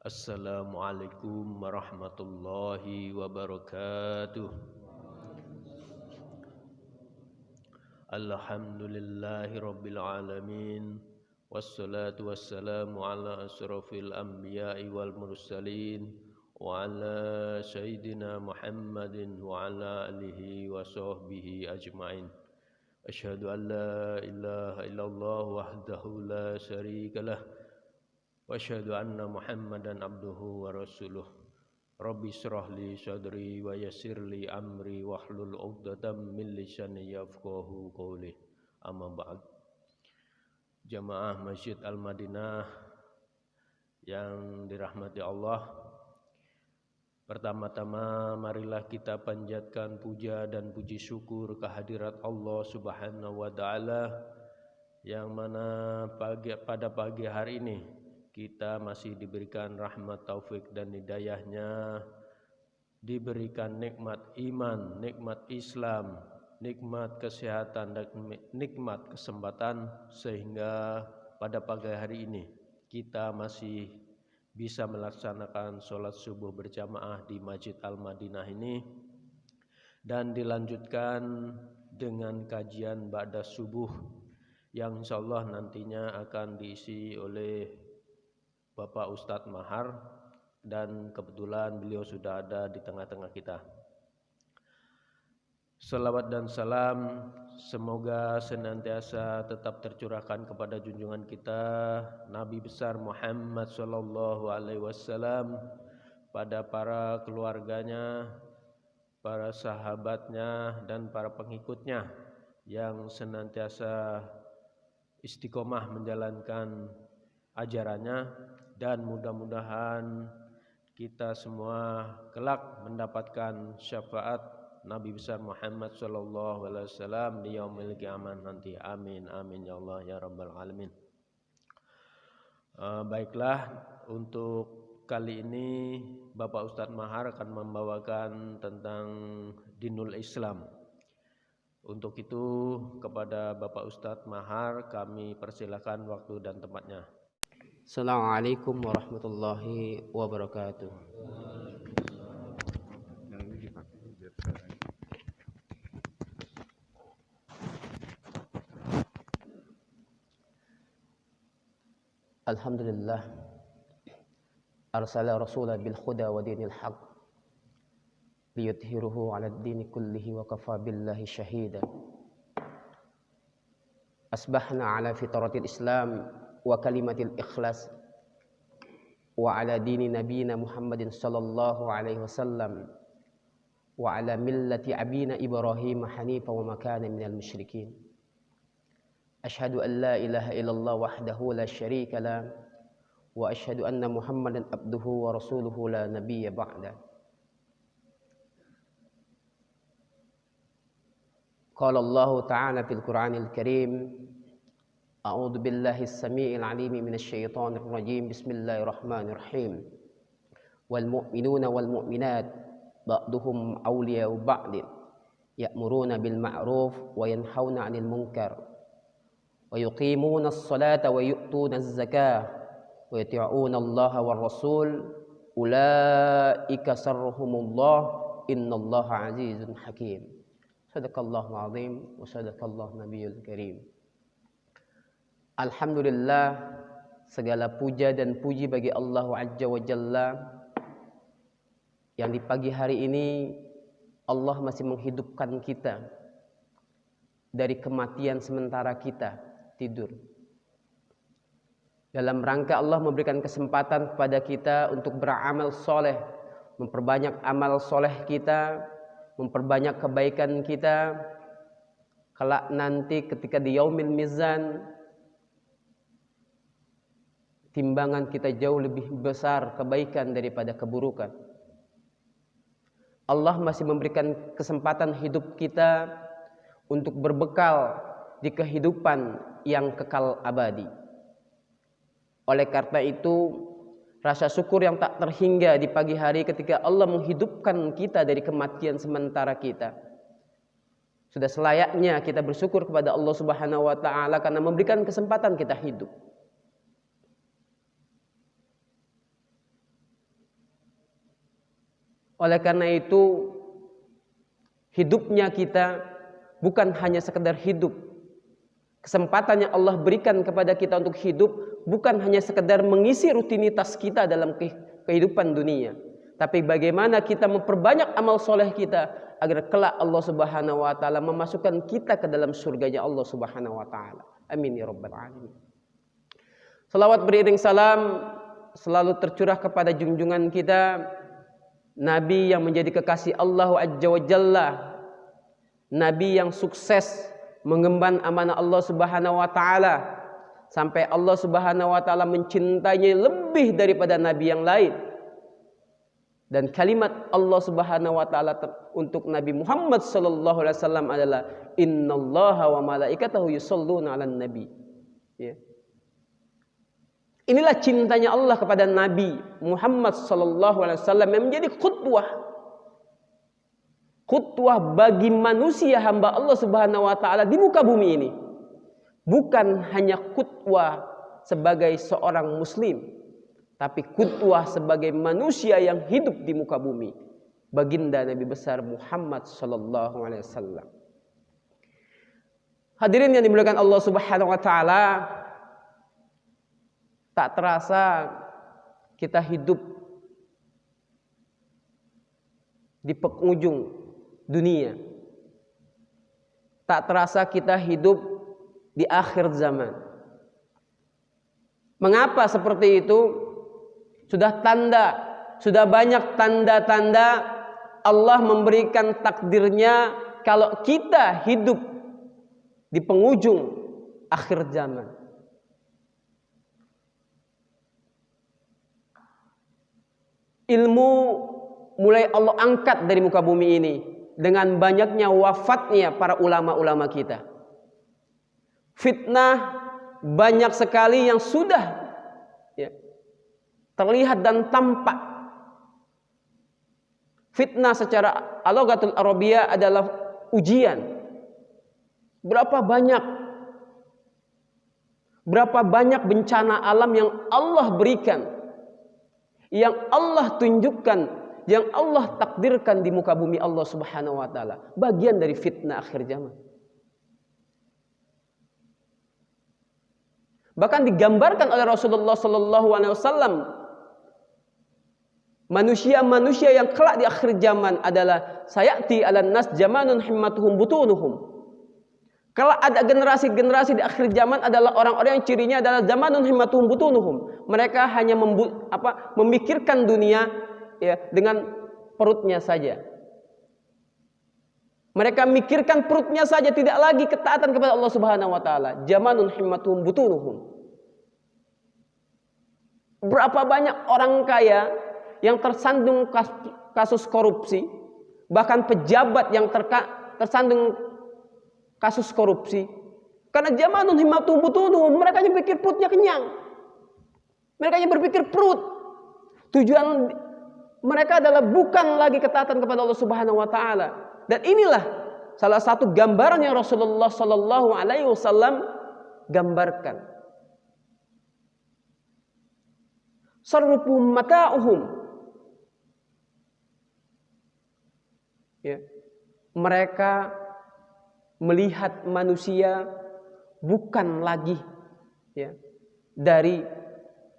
Assalamualaikum warahmatullahi wabarakatuh. Alhamdulillahi rabbil alamin. Wassalatu wassalamu ala asrafil anbiya'i wal mursalin wa ala sayyidina Muhammadin wa ala alihi wa sahbihi ajma'in. Asyhadu an la ilaha illallah wahdahu la syarikalah wa asyhadu anna Muhammadan abduhu wa rasuluh. Rabbi shrah li sadri wa yassir li amri wahlul 'uqdatam min lisani yafqahu qawli. Amma ba'd. Jamaah Masjid Al-Madinah yang dirahmati Allah, pertama-tama marilah kita panjatkan puja dan puji syukur kehadirat Allah Subhanahu wa taala yang mana pada pagi hari ini kita masih diberikan rahmat taufik dan hidayahnya, diberikan nikmat iman, nikmat Islam, nikmat kesehatan dan nikmat kesempatan, sehingga pada pagi hari ini kita masih bisa melaksanakan sholat subuh berjamaah di Masjid Al-Madinah ini, dan dilanjutkan dengan kajian ba'da subuh yang insyaallah nantinya akan diisi oleh Bapak Ustadz Mahar, dan kebetulan beliau sudah ada di tengah-tengah kita. Salawat dan salam semoga senantiasa tetap tercurahkan kepada junjungan kita Nabi besar Muhammad sallallahu alaihi wasallam, pada para keluarganya, para sahabatnya, dan para pengikutnya yang senantiasa istiqomah menjalankan ajarannya, dan mudah-mudahan kita semua kelak mendapatkan syafaat Nabi besar Muhammad sallallahu alaihi wasallam di yaumil qiyamah nanti. Amin amin ya Allah ya rabbal alamin. Baiklah, untuk kali ini Bapak Ustadz Mahar akan membawakan tentang dinul Islam. Untuk itu kepada Bapak Ustadz Mahar kami persilakan waktu dan tempatnya. Assalamualaikum warahmatullahi wabarakatuh. Alhamdulillah, arsala rasulah bil huda wa dinil haq liyudhhiruhu 'ala ad-dini kullihi wa kafa billahi shahida. Asbahna 'ala fitratil Islam wa kalimatil ikhlas wa 'ala dini nabiyina Muhammadin sallallahu alaihi wasallam wa 'ala millati abina Ibrahim hanifa wa ma kana minal musyrikin. Asyhadu an la ilaha illallah wahdahu la syarika la wa asyhadu anna Muhammadan abduhu wa rasuluhu la nabiyya ba'da. Qala Allah ta'ala fil Qur'anil Karim, a'udzu billahi as-sami'il 'alim minasy syaithanir rajim. Bismillahirrahmanirrahim. Wal mu'minuna wal mu'minat ba'duhum awliya'u ba'd ya'muruna bil ma'ruf wa yanhauna 'anil munkar wa yuqimuna as-salata wa yu'tuna az-zakah wa yuti'una Allah war rasul ulaika sarruhumullah innallaha 'azizun hakim. Sadaqallahul 'azim wa sadaqallahu nabiyul karim. Alhamdulillah, segala puja dan puji bagi Allah Azza wa Jalla yang di pagi hari ini Allah masih menghidupkan kita dari kematian sementara kita tidur. Dalam rangka Allah memberikan kesempatan kepada kita untuk beramal soleh, memperbanyak amal soleh kita, memperbanyak kebaikan kita. Kelak nanti ketika di yaumil mizan, timbangan kita jauh lebih besar kebaikan daripada keburukan. Allah masih memberikan kesempatan hidup kita untuk berbekal di kehidupan yang kekal abadi. Oleh karena itu, rasa syukur yang tak terhingga di pagi hari ketika Allah menghidupkan kita dari kematian sementara kita. Sudah selayaknya kita bersyukur kepada Allah Subhanahu wa taala karena memberikan kesempatan kita hidup. Oleh karena itu, hidupnya kita bukan hanya sekedar hidup. Kesempatan yang Allah berikan kepada kita untuk hidup bukan hanya sekedar mengisi rutinitas kita dalam kehidupan dunia, tapi bagaimana kita memperbanyak amal soleh kita agar kelak Allah Subhanahu wa taala memasukkan kita ke dalam surganya Allah Subhanahu wa taala. Amin ya rabbal alamin. Salawat beriring salam selalu tercurah kepada junjungan kita, Nabi yang menjadi kekasih Allah Azza wa Jalla, Nabi yang sukses mengemban amanah Allah Subhanahu wa taala sampai Allah Subhanahu wa taala mencintainya lebih daripada nabi yang lain. Dan kalimat Allah Subhanahu wa taala untuk Nabi Muhammad sallallahu alaihi wasallam adalah innallaha wa malaikatahu yusholluna 'alan nabi. Ya. Inilah cintanya Allah kepada Nabi Muhammad sallallahu alaihi wasallam yang menjadi khutbah bagi manusia hamba Allah Subhanahu wa taala di muka bumi ini. Bukan hanya khutbah sebagai seorang muslim, tapi khutbah sebagai manusia yang hidup di muka bumi, baginda Nabi besar Muhammad sallallahu alaihi wasallam. Hadirin yang dimuliakan Allah Subhanahu wa taala, tak terasa kita hidup di penghujung dunia. Tak terasa kita hidup di akhir zaman. Mengapa seperti itu? Sudah banyak tanda-tanda Allah memberikan takdirnya kalau kita hidup di penghujung akhir zaman. Ilmu mulai Allah angkat dari muka bumi ini dengan banyaknya wafatnya para ulama-ulama kita. Fitnah banyak sekali yang sudah terlihat dan tampak. Fitnah secara al-lughatul arabiyah adalah ujian. Berapa banyak bencana alam yang Allah berikan, yang Allah tunjukkan, yang Allah takdirkan di muka bumi Allah Subhanahu wa taala, bagian dari fitnah akhir zaman. Bahkan digambarkan oleh Rasulullah sallallahu alaihi wasallam, manusia-manusia yang kelak di akhir zaman adalah sayati 'alan nas zamanun himmatuhum butunuhum. Kalau ada generasi-generasi di akhir zaman adalah orang-orang yang cirinya adalah zamanun himmatuhum butunuhum. Mereka hanya memikirkan dunia dengan perutnya saja. Mereka mikirkan perutnya saja, tidak lagi ketaatan kepada Allah Subhanahu wa taala. Zamanun himmatuhum butunuhum. Berapa banyak orang kaya yang tersandung kasus korupsi, bahkan pejabat yang tersandung kasus korupsi, karena zamanun himmatuhum butunuhum, mereka hanya berpikir perutnya kenyang. Mereka hanya berpikir perut. Tujuan mereka adalah bukan lagi ketaatan kepada Allah Subhanahu wa taala. Dan inilah salah satu gambaran yang Rasulullah sallallahu alaihi wasallam gambarkan. Sarruhum mata'uhum. Mereka melihat manusia bukan lagi dari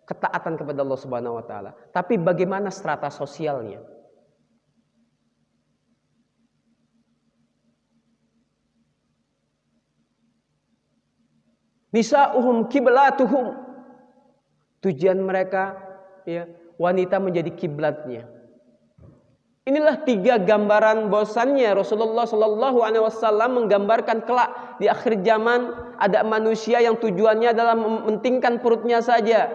ketaatan kepada Allah Subhanahu wa taala, tapi bagaimana strata sosialnya. Nisa'uhum kiblatuhum. Tujuan mereka wanita menjadi kiblatnya. Inilah 3 gambaran bahwasannya Rasulullah sallallahu alaihi wasallam menggambarkan kelak di akhir zaman ada manusia yang tujuannya adalah mementingkan perutnya saja,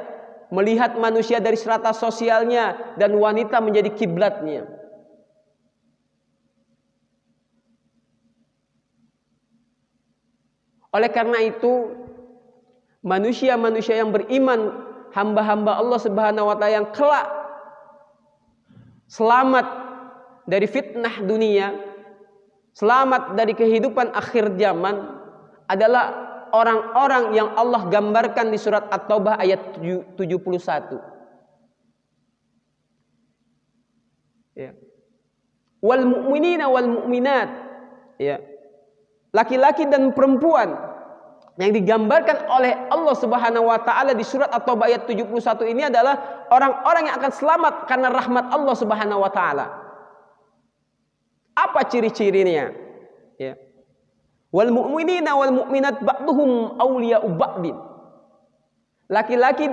melihat manusia dari strata sosialnya, dan wanita menjadi kiblatnya. Oleh karena itu, manusia-manusia yang beriman, hamba-hamba Allah Subhanahu wa taala yang kelak selamat dari fitnah dunia, selamat dari kehidupan akhir zaman, adalah orang-orang yang Allah gambarkan di surat At-Taubah ayat 71. wal mu'minina wal mu'minat, ya. Laki-laki dan perempuan yang digambarkan oleh Allah Subhanahu wa taala di surat At-Taubah ayat 71 ini adalah orang-orang yang akan selamat karena rahmat Allah Subhanahu wa taala. Apa ciri-cirinya? Ya. Wal mu'minina wal mu'minat ba'duhum awliya'u ba'din. Laki-laki,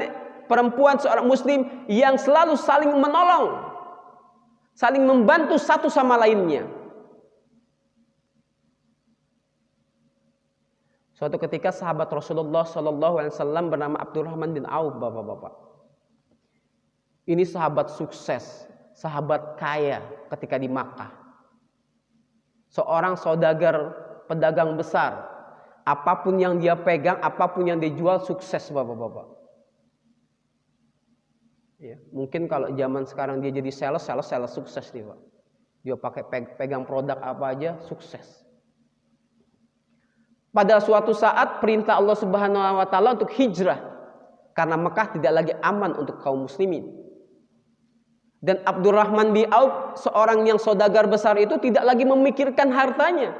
perempuan, seorang muslim yang selalu saling menolong, saling membantu satu sama lainnya. Suatu ketika sahabat Rasulullah Sallallahu Alaihi Wasallam bernama Abdurrahman bin Auf, bapak-bapak. Ini sahabat sukses, sahabat kaya ketika di Makkah. Seorang saudagar, pedagang besar. Apapun yang dia pegang, apapun yang dia jual, sukses, bapak-bapak. Ya, mungkin kalau zaman sekarang dia jadi sales sukses nih, Pak. Dia pakai pegang produk apa aja, sukses. Pada suatu saat perintah Allah Subhanahu wa taala untuk hijrah karena Mekah tidak lagi aman untuk kaum muslimin. Dan Abdurrahman bin Auf, seorang yang saudagar besar itu, tidak lagi memikirkan hartanya.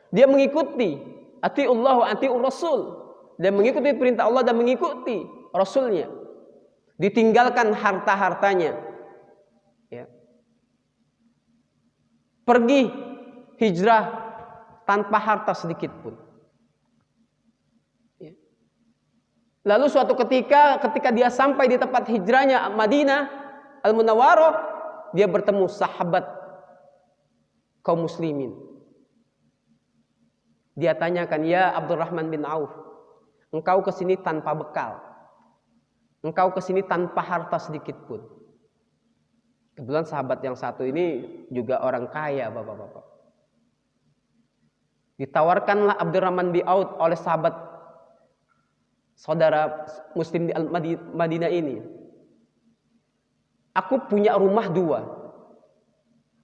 Dia mengikuti atiullah wa atiur rasul. Dia mengikuti perintah Allah dan mengikuti rasulnya. Ditinggalkan harta-hartanya. Ya. Pergi hijrah tanpa harta sedikit pun. Lalu suatu ketika dia sampai di tempat hijrahnya Madinah Al-Munawwarah, dia bertemu sahabat kaum muslimin. Dia tanyakan, "Ya Abdurrahman bin Auf, engkau kesini tanpa bekal. Engkau kesini tanpa harta sedikit pun." Kebetulan sahabat yang satu ini juga orang kaya, bapak-bapak. Ditawarkanlah Abdurrahman bin Auf oleh sahabat saudara muslim di Madinah ini, "Aku punya rumah 2,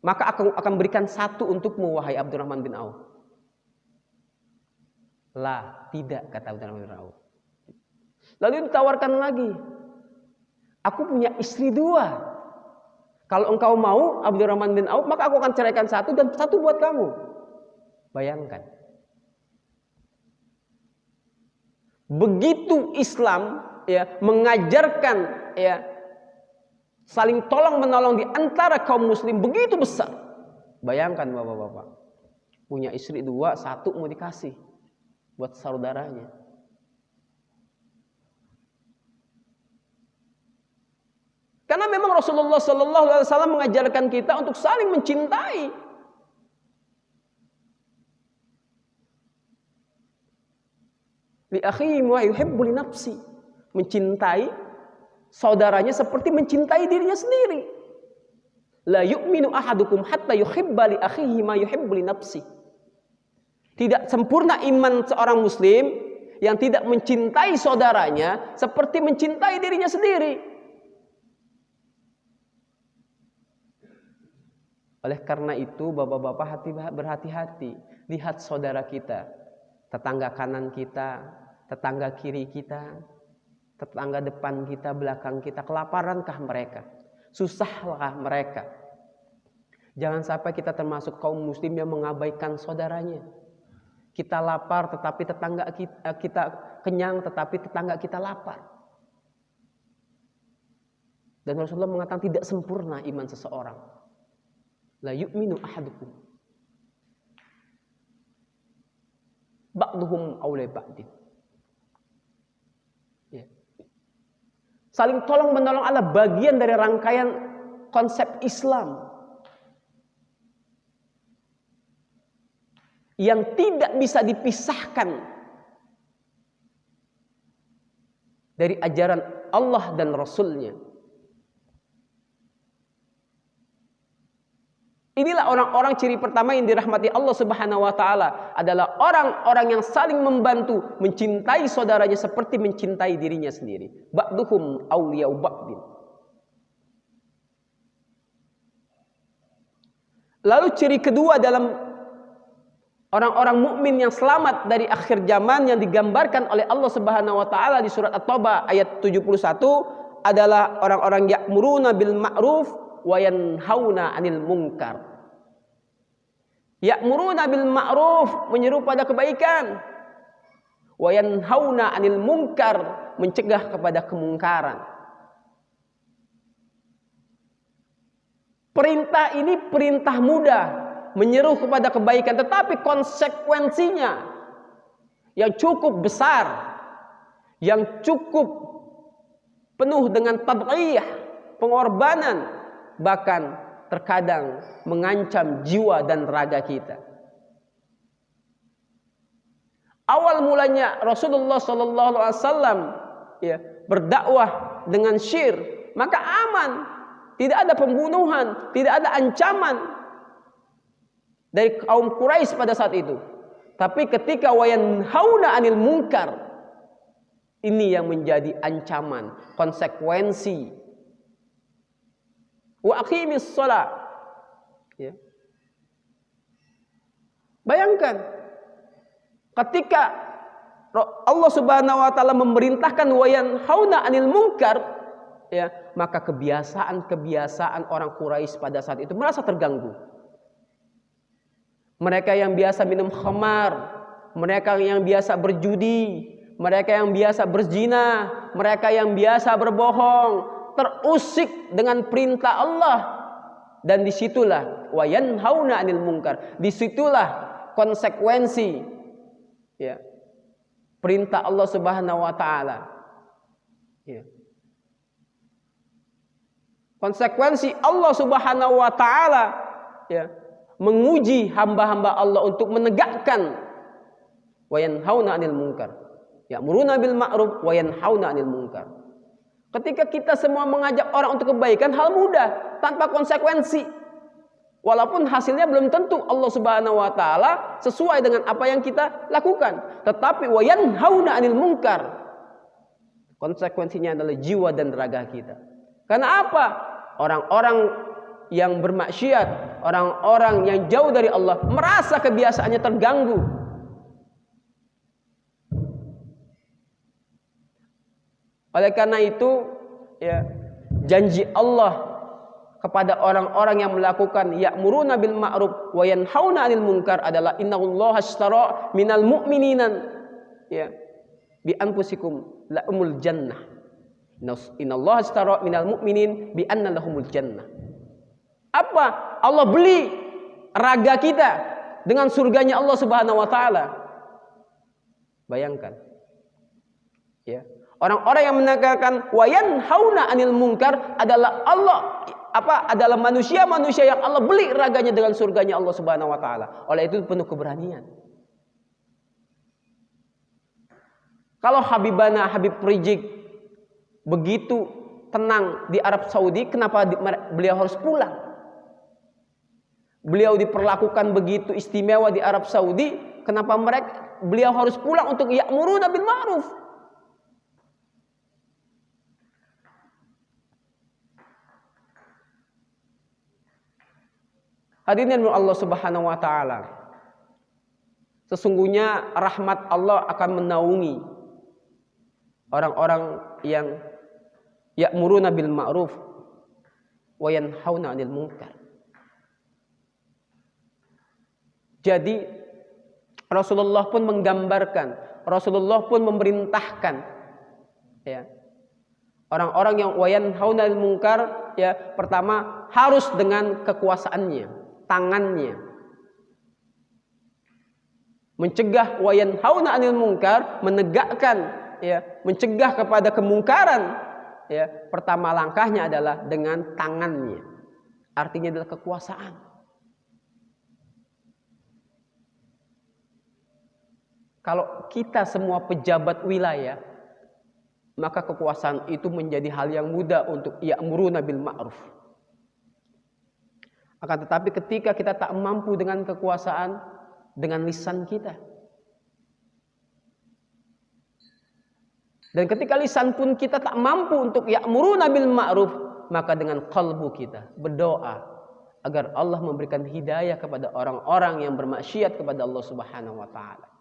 maka aku akan berikan 1 untukmu, wahai Abdurrahman bin Auf." "La, tidak," kata Abdurrahman bin Auf. Lalu ditawarkan lagi, "Aku punya istri 2. Kalau engkau mau, Abdurrahman bin Auf, maka aku akan ceraikan 1 dan 1 buat kamu." Bayangkan. Begitu Islam, ya, mengajarkan, ya, saling tolong menolong di antara kaum muslim begitu besar. Bayangkan bapak-bapak, punya istri 2, 1 mau dikasih buat saudaranya. Karena memang Rasulullah Sallallahu Alaihi Wasallam mengajarkan kita untuk saling mencintai. Li akhihi ma yuhibbu li nafsi. Mencintai saudaranya seperti mencintai dirinya sendiri. La yu'minu ahadukum hatta yuhibba li akhihi ma yuhibbu li nafsi. Tidak sempurna iman seorang muslim yang tidak mencintai saudaranya seperti mencintai dirinya sendiri. Oleh karena itu, bapak-bapak berhati-hati. Lihat saudara kita, tetangga kanan kita, tetangga kiri kita, tetangga depan kita, belakang kita. Kelaparankah mereka? Susahkah mereka? Jangan sampai kita termasuk kaum muslim yang mengabaikan saudaranya. Kita lapar tetapi tetangga kita kenyang, tetapi tetangga kita lapar. Dan Rasulullah mengatakan tidak sempurna iman seseorang. La yu'minu ahadukum ba'duhum awla ba'din. Ya. Saling tolong menolong adalah bagian dari rangkaian konsep Islam yang tidak bisa dipisahkan dari ajaran Allah dan Rasulnya. Inilah orang-orang ciri pertama yang dirahmati Allah Subhanahu wa taala, adalah orang-orang yang saling membantu, mencintai saudaranya seperti mencintai dirinya sendiri. Ba'duhum awliya'u ba'din. Lalu ciri kedua dalam orang-orang mukmin yang selamat dari akhir zaman yang digambarkan oleh Allah Subhanahu wa taala di surat At-Taubah ayat 71 adalah orang-orang ya'muruna bil ma'ruf wa yanhauna 'anil munkar. Ya'muruna bil ma'ruf, menyeru pada kebaikan. Wa yanhauna 'anil munkar, mencegah kepada kemungkaran. Perintah ini perintah mudah, menyeru kepada kebaikan, tetapi konsekuensinya yang cukup besar, yang cukup penuh dengan tadhiyah, pengorbanan, bahkan terkadang mengancam jiwa dan raga kita. Awal mulanya Rasulullah sallallahu alaihi wasallam berdakwah dengan syir, maka aman, tidak ada pembunuhan, tidak ada ancaman dari kaum Quraisy pada saat itu. Tapi ketika wayanhauna 'anil munkar, ini yang menjadi ancaman, konsekuensi. Wa aqimis shalah. Ya. Bayangkan ketika Allah Subhanahu wa taala memerintahkan wayanhauna 'anil munkar, ya, maka kebiasaan orang Quraisy pada saat itu merasa terganggu. Mereka yang biasa minum khamar, mereka yang biasa berjudi, mereka yang biasa berzina, mereka yang biasa berbohong, terusik dengan perintah Allah. Dan disitulah wayanhauna 'anil munkar, disitulah konsekuensi, ya, perintah Allah Subhanahu wa taala. Ya. Konsekuensi Allah Subhanahu wa taala, ya, menguji hamba-hamba Allah untuk menegakkan wayanhauna 'anil munkar. Ya'muruna bil ma'ruf wa yanhauna 'anil munkar. Ketika kita semua mengajak orang untuk kebaikan, hal mudah tanpa konsekuensi. Walaupun hasilnya belum tentu Allah Subhanahu wa taala sesuai dengan apa yang kita lakukan, tetapi wa yanhauna 'anil munkar, konsekuensinya adalah jiwa dan raga kita. Karena apa? Orang-orang yang bermaksiat, orang-orang yang jauh dari Allah merasa kebiasaannya terganggu. Oleh karena itu, ya, janji Allah kepada orang-orang yang melakukan ya'muruna bil ma'ruf wa yanhauna 'anil munkar adalah innallaha ashtara minal mu'minina, ya, bi anfusikum lahumul jannah. Innallaha ashtara minal mu'minin bi anna lahumul jannah. Apa? Allah beli raga kita dengan surganya Allah Subhanahu wa taala. Bayangkan. Ya. Orang-orang yang menegakkan wa yanhauna 'anil munkar adalah adalah manusia-manusia yang Allah beli raganya dengan surganya Allah Subhanahu wa taala. Oleh itu penuh keberanian. Kalau Habib Rizik begitu tenang di Arab Saudi, kenapa beliau harus pulang? Beliau diperlakukan begitu istimewa di Arab Saudi, kenapa beliau harus pulang untuk ya'muruna bil ma'ruf? Hadirin Allah Subhanahu wa taala, sesungguhnya rahmat Allah akan menaungi orang-orang yang ya'muruna bil ma'ruf wa yanhauna 'anil munkar. Jadi Rasulullah pun menggambarkan, Rasulullah pun memerintahkan, ya, orang-orang yang wa yanhauna 'anil munkar, ya, pertama harus dengan kekuasaannya, tangannya. Mencegah wa yanhauna 'anil munkar, menegakkan, ya, mencegah kepada kemungkaran, ya, pertama langkahnya adalah dengan tangannya. Artinya adalah kekuasaan. Kalau kita semua pejabat wilayah, maka kekuasaan itu menjadi hal yang mudah untuk ya'muruna bil ma'ruf. Akan tetapi ketika kita tak mampu dengan kekuasaan, dengan lisan kita, dan ketika lisan pun kita tak mampu untuk ya'muruna bil ma'ruf, maka dengan qalbu kita berdoa agar Allah memberikan hidayah kepada orang-orang yang bermaksiat kepada Allah Subhanahu wa taala.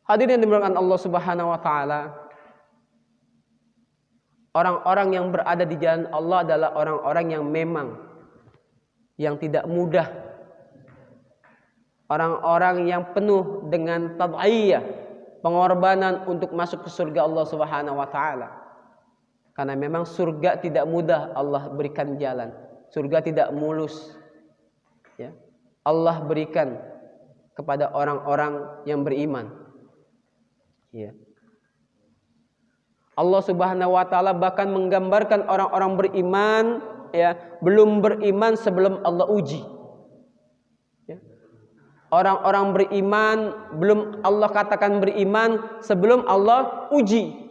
Hadirin yang dimuliakan Allah Subhanahu wa taala, orang-orang yang berada di jalan Allah adalah orang-orang yang memang yang tidak mudah, orang-orang yang penuh dengan tad'iyah, pengorbanan untuk masuk ke surga Allah Subhanahu wa taala. Karena memang surga tidak mudah Allah berikan jalan. Surga tidak mulus. Ya. Allah berikan kepada orang-orang yang beriman. Ya. Allah Subhanahu wa taala bahkan menggambarkan orang-orang beriman, ya, belum beriman sebelum Allah uji. Ya. Orang-orang beriman belum Allah katakan beriman sebelum Allah uji.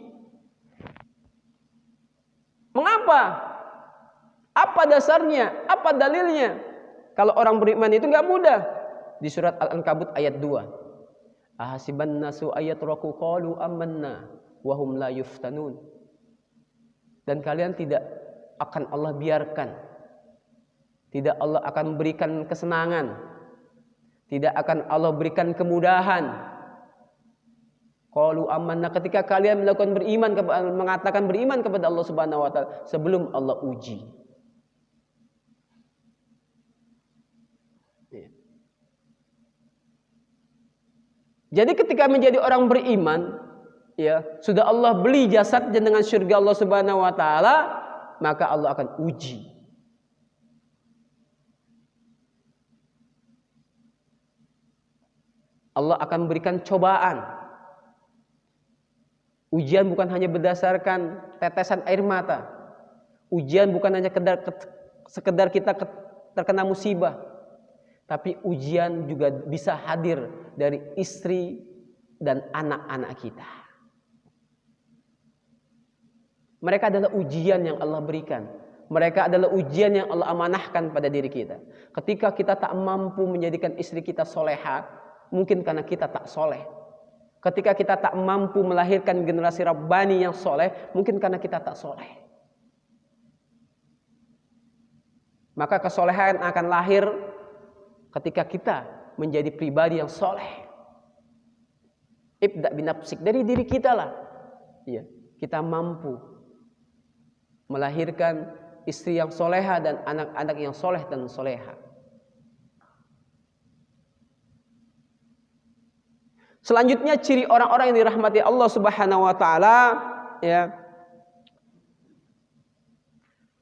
Mengapa? Apa dasarnya? Apa dalilnya? Kalau orang beriman itu enggak mudah. Di surat Al-Ankabut ayat 2. Ahasiban nasu ayatraku qalu amanna wa hum la yuftanun. Dan kalian tidak akan Allah biarkan. Tidak Allah akan berikan kesenangan. Tidak akan Allah berikan kemudahan. Qalu amanna, ketika kalian melakukan beriman, mengatakan beriman kepada Allah Subhanahu wa taala sebelum Allah uji. Jadi ketika menjadi orang beriman, ya, sudah Allah beli jasadnya dengan surga Allah Subhanahu wa taala, maka Allah akan uji. Allah akan berikan cobaan. Ujian bukan hanya berdasarkan tetesan air mata. Ujian bukan hanya sekedar kita terkena musibah. Tapi ujian juga bisa hadir dari istri dan anak-anak kita. Mereka adalah ujian yang Allah berikan. Mereka adalah ujian yang Allah amanahkan pada diri kita. Ketika kita tak mampu menjadikan istri kita soleha, mungkin karena kita tak soleh. Ketika kita tak mampu melahirkan generasi Rabbani yang soleh, mungkin karena kita tak soleh. Maka kesolehan akan lahir ketika kita menjadi pribadi yang soleh. Ibda binafsik, dari diri kita lah. Ya, kita mampu melahirkan istri yang soleha dan anak-anak yang soleh dan soleha. Selanjutnya ciri orang-orang yang dirahmati Allah Subhanahu wa taala, ya,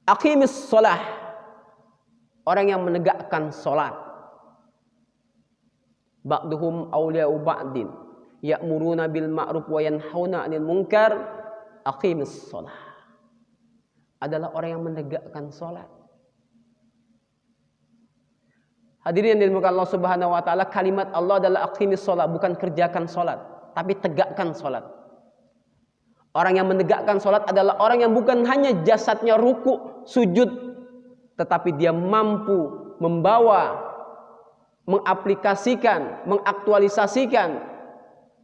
aqimis shalah, orang yang menegakkan salat. Ba'duhum awliya'u ba'din ya'muruna bil ma'ruf wa yanhauna 'anil munkar aqimis shalah. Adalah orang yang menegakkan salat. Hadirin yang dimuliakan Allah Subhanahu wa taala, kalimat Allah adalah aqimis shalah, bukan kerjakan salat, tapi tegakkan salat. Orang yang menegakkan salat adalah orang yang bukan hanya jasadnya ruku, sujud, tetapi dia mampu membawa, mengaplikasikan, mengaktualisasikan,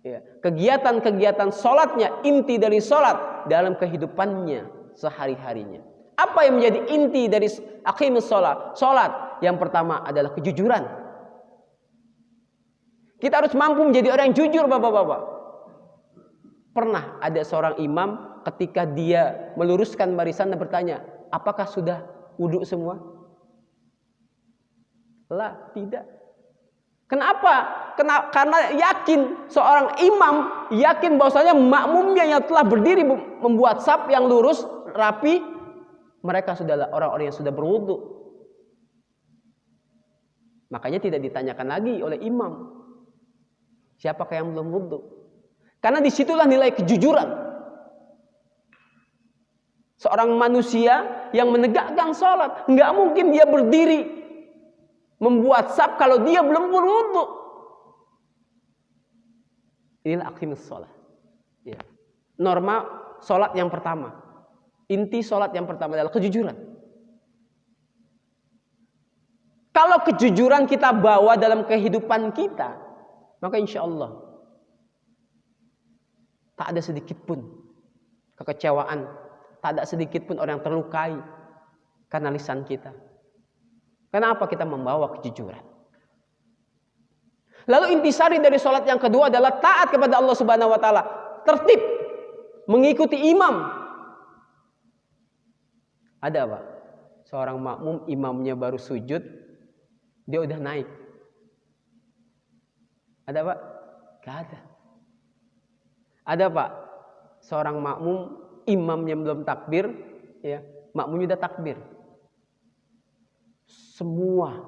ya, kegiatan-kegiatan sholatnya, inti dari sholat dalam kehidupannya sehari-harinya. Apa yang menjadi inti dari aqimus sholat? Sholat yang pertama adalah kejujuran. Kita harus mampu menjadi orang yang jujur, bapak-bapak. Pernah ada seorang imam ketika dia meluruskan barisan dan bertanya, apakah sudah wudhu semua? Lah, tidak. Kenapa? Karena yakin seorang imam yakin bahwasanya makmumnya yang telah berdiri membuat saf yang lurus, rapi, mereka sudahlah orang-orang yang sudah berwudu. Makanya tidak ditanyakan lagi oleh imam, siapakah yang belum wudu? Karena disitulah nilai kejujuran. Seorang manusia yang menegakkan sholat, nggak mungkin dia berdiri membuat saf kalau dia belum berwudu. Inilah aqimus shalah. Ya. Norma sholat yang pertama, inti sholat yang pertama adalah kejujuran. Kalau kejujuran kita bawa dalam kehidupan kita, maka insya Allah tak ada sedikit pun kekecewaan, tak ada sedikit pun orang yang terlukai karena lisan kita. Kenapa kita membawa kejujuran? Lalu intisari dari sholat yang kedua adalah taat kepada Allah Subhanahu wa taala, tertib, mengikuti imam. Ada apa? Seorang makmum, imamnya baru sujud, dia udah naik. Ada Pak? Gak ada. Ada Pak? Seorang makmum, imamnya belum takbir, ya, makmumnya udah takbir. Semua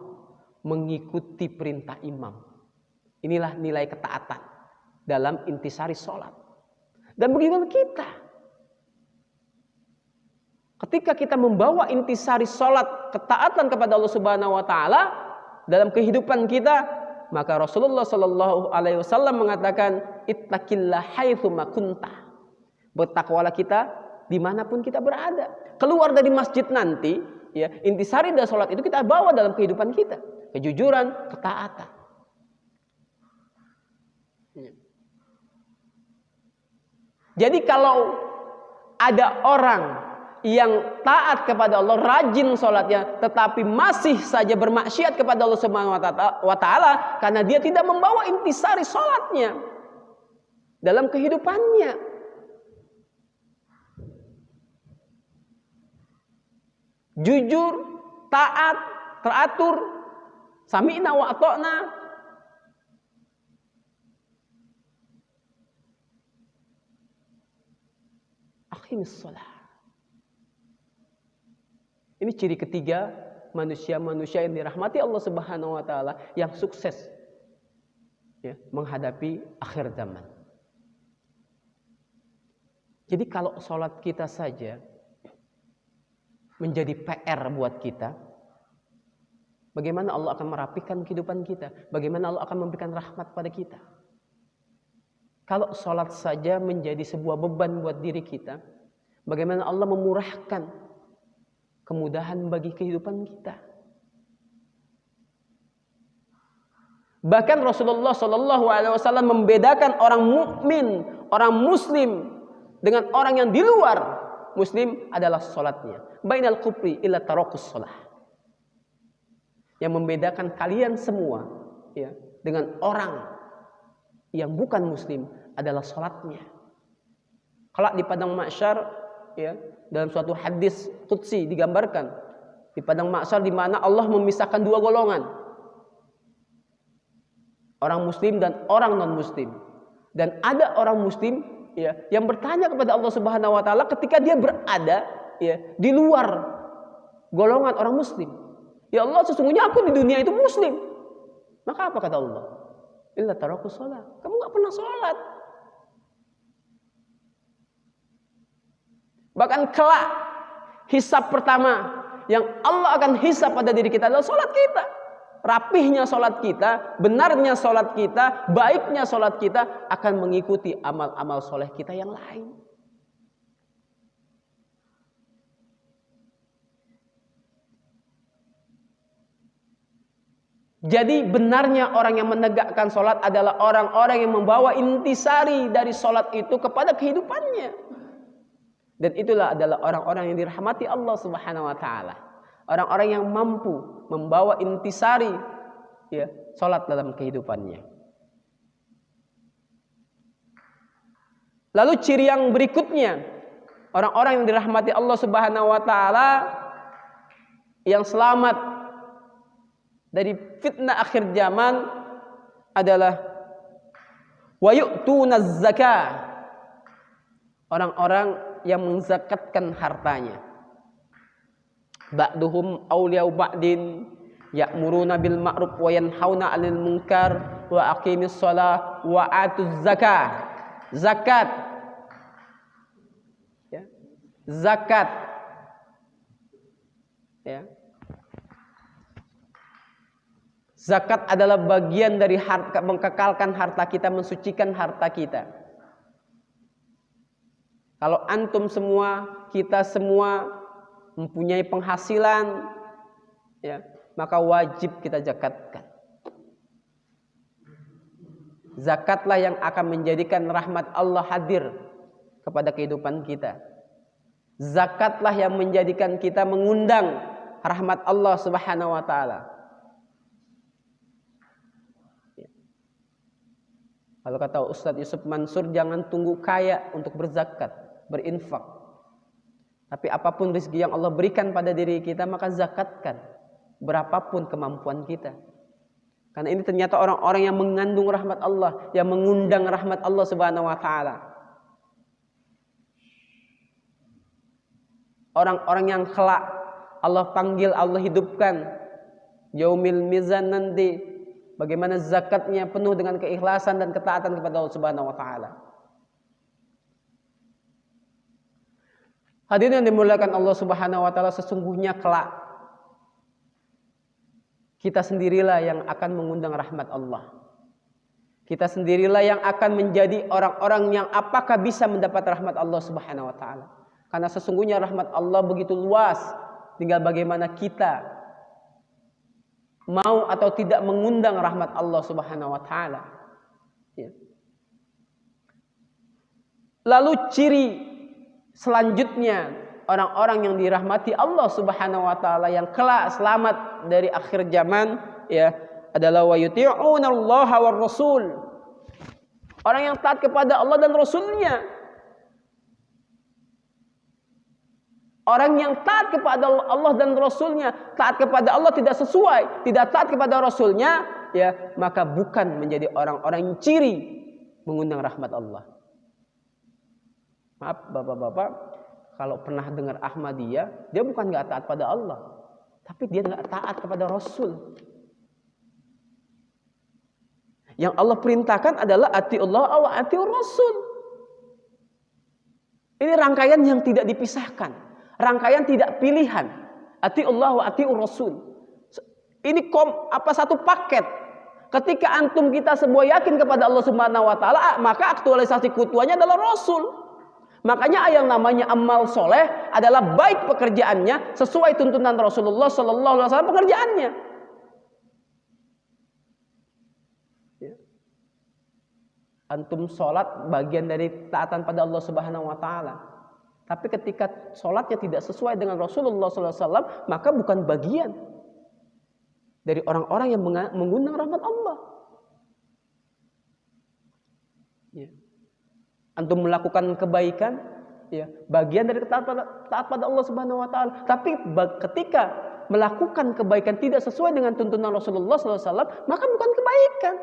mengikuti perintah imam. Inilah nilai ketaatan dalam intisari sholat. Dan begitu kita. Ketika kita membawa intisari sholat, ketaatan kepada Allah Subhanahu wa Ta'ala dalam kehidupan kita, maka Rasulullah Sallallahu Alaihi Wasallam mengatakan, ittaqillah haitsu ma kunta. Bertakwalah kita dimanapun kita berada. Keluar dari masjid nanti, ya, intisari dan sholat itu kita bawa dalam kehidupan kita. Kejujuran, ketaatan. Jadi kalau ada orang yang taat kepada Allah, rajin sholatnya, tetapi masih saja bermaksiat kepada Allah Subhanahu wa Ta'ala, karena dia tidak membawa intisari sholatnya dalam kehidupannya. Jujur, taat, teratur, sami'na wa ata'na. Aqimis shalah. Ini ciri ketiga manusia-manusia yang dirahmati Allah Subhanahu wa Ta'ala yang sukses, ya, menghadapi akhir zaman. Jadi kalau sholat kita saja menjadi PR buat kita, bagaimana Allah akan merapikan kehidupan kita? Bagaimana Allah akan memberikan rahmat pada kita? Kalau sholat saja menjadi sebuah beban buat diri kita, bagaimana Allah memurahkan kemudahan bagi kehidupan kita? Bahkan Rasulullah Shallallahu Alaihi Wasallam membedakan orang mukmin, orang muslim dengan orang yang di luar muslim adalah sholatnya. Bainal kufri illa tarakus sholah. Yang membedakan kalian semua, ya, dengan orang yang bukan muslim adalah sholatnya. Kalau di padang mahsyar, ya, dalam suatu hadis qudsi digambarkan di padang mahsyar di mana Allah memisahkan dua golongan, orang muslim dan orang non muslim. Dan ada orang muslim, ya, yang bertanya kepada Allah Subhanahu wa Ta'ala ketika dia berada, ya, di luar golongan orang muslim. Ya Allah, sesungguhnya aku di dunia itu muslim. Maka apa kata Allah? Illa tarakus shalah. Kamu nggak pernah sholat. Bahkan kelak hisab pertama yang Allah akan hisab pada diri kita adalah sholat kita. Rapihnya sholat kita, benarnya sholat kita, baiknya sholat kita akan mengikuti amal-amal soleh kita yang lain. Jadi benarnya orang yang menegakkan sholat adalah orang-orang yang membawa intisari dari sholat itu kepada kehidupannya. Dan itulah adalah orang-orang yang dirahmati Allah Subhanahu wa Ta'ala. Orang-orang yang mampu membawa intisari, ya, sholat dalam kehidupannya. Lalu ciri yang berikutnya, orang-orang yang dirahmati Allah Subhanahu wa Ta'ala yang selamat dari fitnah akhir zaman adalah wa yu'tunaz zakah. Orang-orang yang menzakatkan hartanya. Ba'duhum awliya'u ba'din ya'muruna bil ma'ruf wa yanhauna 'anil munkar wa aqimis shalah wa atuz zakah. Zakat, ya, zakat, ya. Zakat adalah bagian dari harta, mengekalkan harta kita, mensucikan harta kita. Kalau antum semua, kita semua mempunyai penghasilan, ya, maka wajib kita zakatkan. Zakatlah yang akan menjadikan rahmat Allah hadir kepada kehidupan kita. Zakatlah yang menjadikan kita mengundang rahmat Allah Subhanahu wa Ta'ala. Kalau kata Ustadz Yusuf Mansur, jangan tunggu kaya untuk berzakat, berinfak. Tapi apapun rezeki yang Allah berikan pada diri kita, maka zakatkan. Berapapun kemampuan kita. Karena ini ternyata orang-orang yang mengandung rahmat Allah, yang mengundang rahmat Allah Subhanahu wa taala. Orang-orang yang kelak Allah panggil, Allah hidupkan yaumil mizan nanti, bagaimana zakatnya penuh dengan keikhlasan dan ketaatan kepada Allah Subhanahu wa taala. Hadirin yang dimuliakan Allah Subhanahu wa taala, sesungguhnya kelak kita sendirilah yang akan mengundang rahmat Allah. Kita sendirilah yang akan menjadi orang-orang yang apakah bisa mendapat rahmat Allah Subhanahu wa taala. Karena sesungguhnya rahmat Allah begitu luas, tinggal bagaimana kita mau atau tidak mengundang rahmat Allah Subhanahu wa taala. Ya. Lalu ciri selanjutnya orang-orang yang dirahmati Allah Subhanahu wa taala yang kelak selamat dari akhir zaman, ya, adalah wa yuti'una Allah war rasul. Orang yang taat kepada Allah dan Rasulnya. Orang yang taat kepada Allah dan Rasulnya, taat kepada Allah tidak sesuai, tidak taat kepada Rasulnya, ya, maka bukan menjadi orang-orang yang ciri mengundang rahmat Allah. Maaf bapak-bapak, kalau pernah dengar Ahmadiyah, dia bukan nggak taat pada Allah, tapi dia nggak taat kepada Rasul. Yang Allah perintahkan adalah atiullah wa atiur Rasul. Ini rangkaian yang tidak dipisahkan, rangkaian tidak pilihan. Atiullah wa atiur Rasul. Ini satu paket. Ketika antum kita semua yakin kepada Allah Subhanahu wa taala, maka aktualisasi ketuanya adalah Rasul. Makanya yang namanya amal soleh adalah baik pekerjaannya sesuai tuntunan Rasulullah Sallallahu Alaihi Wasallam pekerjaannya. Ya. Antum sholat bagian dari taatan pada Allah Subhanahu Wa Taala. Tapi ketika sholatnya tidak sesuai dengan Rasulullah Sallallahu Alaihi Wasallam, maka bukan bagian dari orang-orang yang mengundang rahmat Allah. Ya. Antum melakukan kebaikan, ya, bagian dari taat pada Allah Subhanahu wa taala. Tapi ketika melakukan kebaikan tidak sesuai dengan tuntunan Rasulullah SAW, maka bukan kebaikan.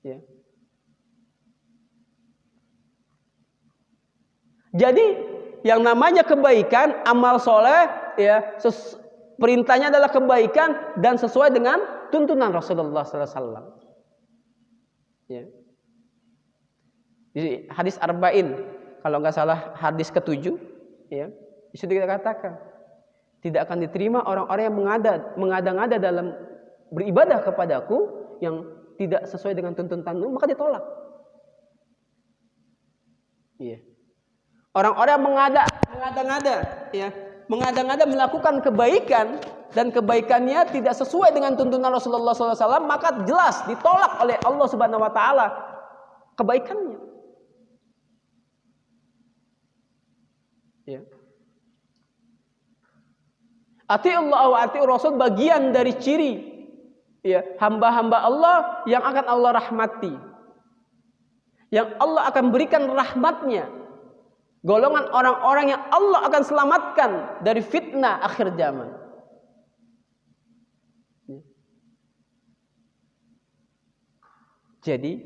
Ya. Jadi yang namanya kebaikan, amal soleh, ya, perintahnya adalah kebaikan dan sesuai dengan tuntunan Rasulullah SAW. Ya. Di hadis Arba'in, kalau nggak salah hadis ke-7, ya, di situ kita katakan tidak akan diterima orang-orang yang mengada-ngada dalam beribadah kepadaku yang tidak sesuai dengan tuntunanmu, maka ditolak. Iya. Orang-orang yang mengada-ngada, ya, mengada-ngada melakukan kebaikan dan kebaikannya tidak sesuai dengan tuntunan Rasulullah SAW, maka jelas ditolak oleh Allah Subhanahu Wa Taala kebaikannya. Ya. Atiullah wa atiur Rasul bagian dari ciri, ya, hamba-hamba Allah yang akan Allah rahmati, yang Allah akan berikan rahmatnya, golongan orang-orang yang Allah akan selamatkan dari fitnah akhir zaman. Jadi,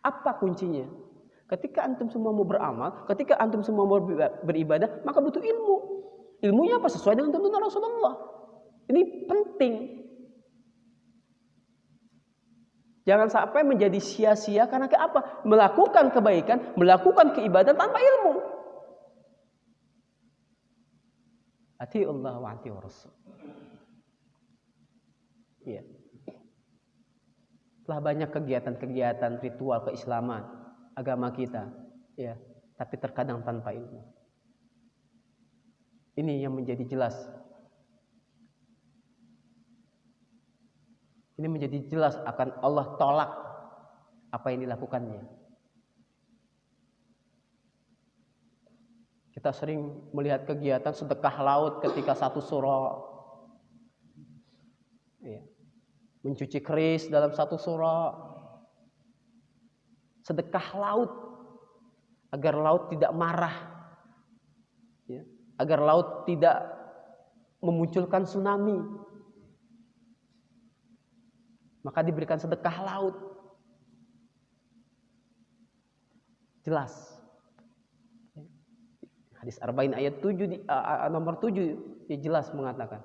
apa kuncinya? Ketika antum semua mau beramal, ketika antum semua mau beribadah, maka butuh ilmu. Ilmunya apa? Sesuai dengan tuntunan Rasulullah. Ini penting. Jangan sampai menjadi sia-sia karena apa? Melakukan kebaikan, melakukan keibadatan tanpa ilmu. Atiullah wa atiur Rasul. Iya. Telah banyak kegiatan-kegiatan ritual keislaman agama kita, ya, tapi terkadang tanpa ilmu. Ini yang menjadi jelas. Ini menjadi jelas akan Allah tolak apa yang dilakukannya. Kita sering melihat kegiatan sedekah laut ketika satu suro, ya, mencuci keris dalam satu suro, sedekah laut agar laut tidak marah, ya, agar laut tidak memunculkan tsunami. maka diberikan sedekah laut. Jelas. Hadis Arba'in ayat 7 nomor 7 dia jelas mengatakan.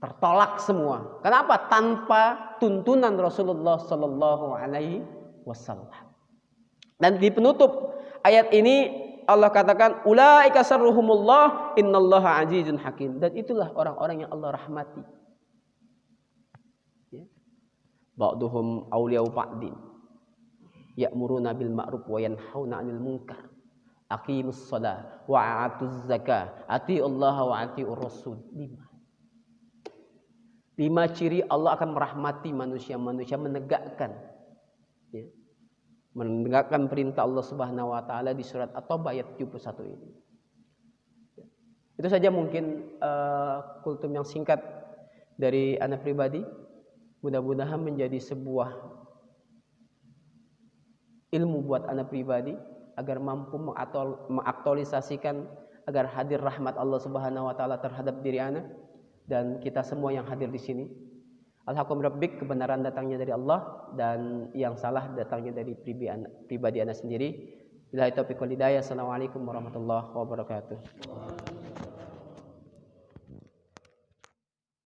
Tertolak semua. Kenapa? Tanpa tuntunan Rasulullah sallallahu alaihi wasallam. Dan di penutup ayat ini Allah katakan ulaika sarruhumullah innallaha azizun hakim. Dan itulah orang-orang yang Allah rahmati. Ya. Ba'duhum awliya'u ba'din. Ya'muruna bil ma'ruf wa yanhauna 'anil munkar. Aqimus shalah wa a'atuz zakah. Atiullaha wa atiur rasul. 5 ciri Allah akan merahmati manusia-manusia menegakkan, ya, menegakkan perintah Allah Subhanahu Wa Taala di surat At-Taubah ayat 71 ini. Itu saja mungkin kultum yang singkat dari anak pribadi. Mudah-mudahan menjadi sebuah ilmu buat anak pribadi agar mampu mengaktualisasikan agar hadir rahmat Allah Subhanahu Wa Taala terhadap diri anak. Dan kita semua yang hadir di sini. Al-haqqu rabbik, kebenaran datangnya dari Allah dan yang salah datangnya dari pribadi Anda sendiri. Billahi taufiq wal hidayah. Assalamualaikum warahmatullahi wabarakatuh.